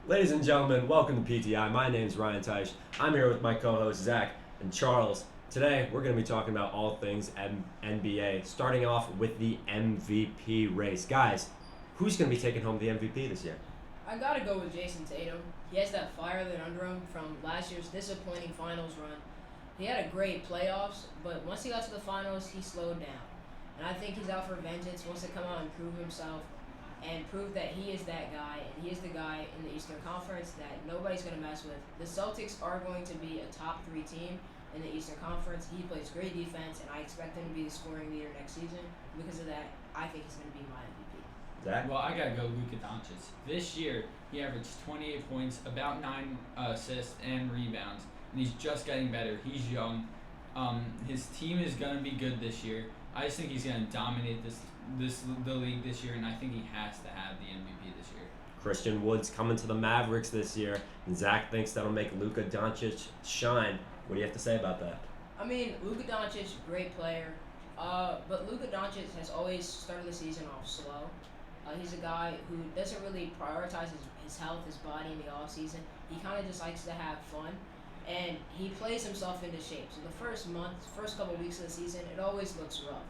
Ladies and gentlemen, welcome to PTI. My name's Ryan Teich. I'm here with my co-host Zach and Charles. Today we're going to be talking about all things NBA, starting off with the MVP race. Guys, who's going to be taking home the MVP this year? I gotta go with Jason Tatum. He has that fire lit under him from last year's disappointing finals run. He had a great playoffs, but once he got to the finals, he slowed down. And I think he's out for vengeance, wants to come out and prove himself and prove that he is that guy, and he is the guy in the Eastern Conference that nobody's going to mess with. The Celtics are going to be a top three team in the Eastern Conference. He plays great defense, and I expect him to be the scoring leader next season. Because of that, I think he's going to be my MVP. Zach? Well, I gotta go Luka Doncic. This year, he averaged 28 points, about 9 assists and rebounds, and he's just getting better. He's young. His team is gonna be good this year. I just think he's gonna dominate the league this year, and I think he has to have the MVP this year. Christian Wood's coming to the Mavericks this year, and Zach thinks that'll make Luka Doncic shine. What do you have to say about that? I mean, Luka Doncic, great player, but Luka Doncic has always started the season off slow. He's a guy who doesn't really prioritize his health, his body in the off season. He kind of just likes to have fun, and he plays himself into shape. So the first couple weeks of the season, it always looks rough.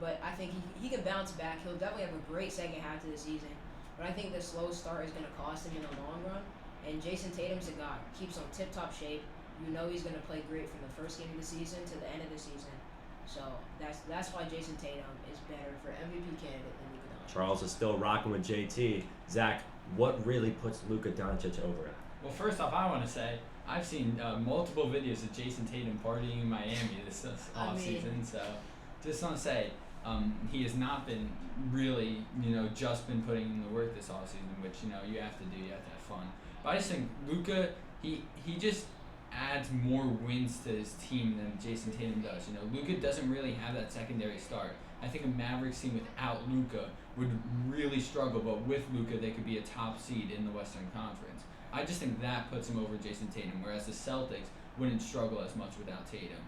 But I think he can bounce back. He'll definitely have a great second half to the season. But I think the slow start is going to cost him in the long run. And Jason Tatum's a guy who keeps on tip-top shape. You know he's going to play great from the first game of the season to the end of the season. So that's why Jason Tatum is better for MVP candidate than Luka Doncic. Charles is still rocking with JT. Zach, what really puts Luka Doncic over? Well, first off, I want to say I've seen multiple videos of Jason Tatum partying in Miami this offseason, so just want to say he has not been really, just been putting in the work this offseason, which, you have to do. You have to have fun. But I just think Luka, he just adds more wins to his team than Jason Tatum does. Luka doesn't really have that secondary start. I think a Mavericks team without Luka would really struggle, but with Luka, they could be a top seed in the Western Conference. I just think that puts him over Jason Tatum, whereas the Celtics wouldn't struggle as much without Tatum.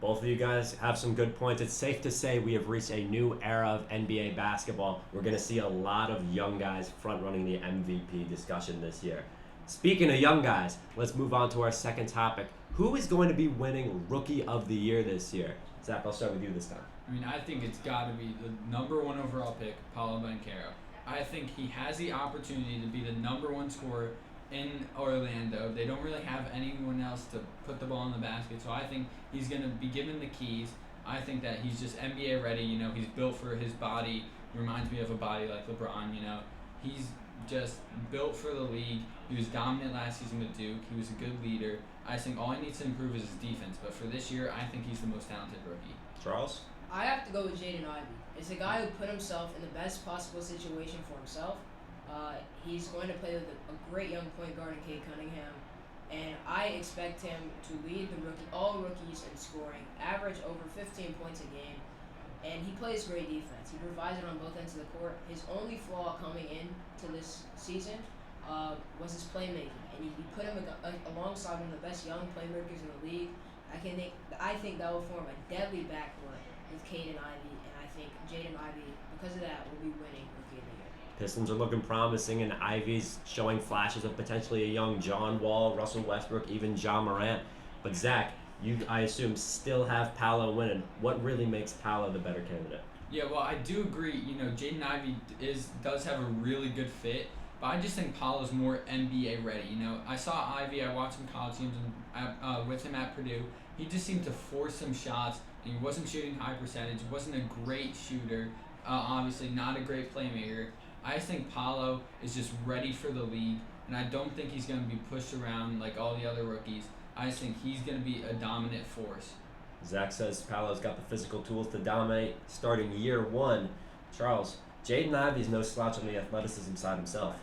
Both of you guys have some good points. It's safe to say we have reached a new era of NBA basketball. We're going to see a lot of young guys front-running the MVP discussion this year. Speaking of young guys, let's move on to our second topic. Who is going to be winning Rookie of the Year this year? Zach, I'll start with you this time. I mean, I think it's got to be the number one overall pick, Paolo Banchero. I think he has the opportunity to be the number one scorer in Orlando. They don't really have anyone else to put the ball in the basket, so I think he's going to be given the keys. I think that he's just NBA ready. He's built for his body. Reminds me of a body like LeBron. He's just built for the league. He was dominant last season with Duke. He was a good leader. I think all he needs to improve is his defense. But for this year, I think he's the most talented rookie. Charles? I have to go with Jaden Ivey. It's a guy who put himself in the best possible situation for himself. He's going to play with a great young point guard in Cade Cunningham, and I expect him to lead all rookies in scoring, average over 15 points a game, and he plays great defense. He provides it on both ends of the court. His only flaw coming into this season was his playmaking, and he put him alongside one of the best young playmakers in the league. I think that will form a deadly backcourt with Cade and Ivy, and I think Jaden Ivey, because of that, will be winning Rookie of the Year. Pistons are looking promising, and Ivy's showing flashes of potentially a young John Wall, Russell Westbrook, even John Morant. But Zach, you, I assume, still have Paolo winning. What really makes Paolo the better candidate? Yeah, well, I do agree. Jaden Ivey does have a really good fit, but I just think Paolo's more NBA ready. I saw Ivy. I watched some college games with him at Purdue. He just seemed to force some shots, and he wasn't shooting high percentage. Wasn't a great shooter. Obviously, not a great playmaker. I just think Paolo is just ready for the league, and I don't think he's going to be pushed around like all the other rookies. I just think he's going to be a dominant force. Zach says Paolo's got the physical tools to dominate starting year one. Charles, Jaden Ivey's no slouch on the athleticism side himself.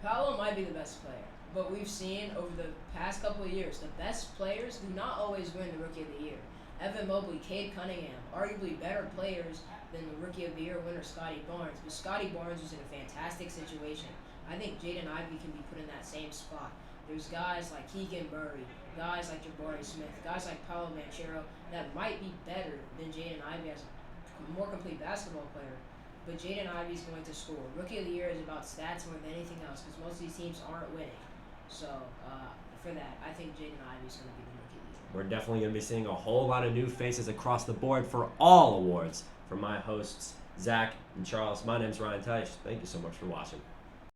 Paolo might be the best player, but we've seen over the past couple of years, the best players do not always win the Rookie of the Year. Evan Mobley, Cade Cunningham, arguably better players than the Rookie of the Year winner Scotty Barnes, but Scotty Barnes was in a fantastic situation. I think Jaden Ivey can be put in that same spot. There's guys like Keegan Murray, guys like Jabari Smith, guys like Paolo Banchero that might be better than Jaden Ivey as a more complete basketball player. but Jaden Ivey's going to score. Rookie of the Year is about stats more than anything else because most of these teams aren't winning. So for that, I think Jaden Ivey's going to be the Rookie of the Year. We're definitely going to be seeing a whole lot of new faces across the board for all awards. For my hosts, Zach and Charles, my name's Ryan Teich. Thank you so much for watching.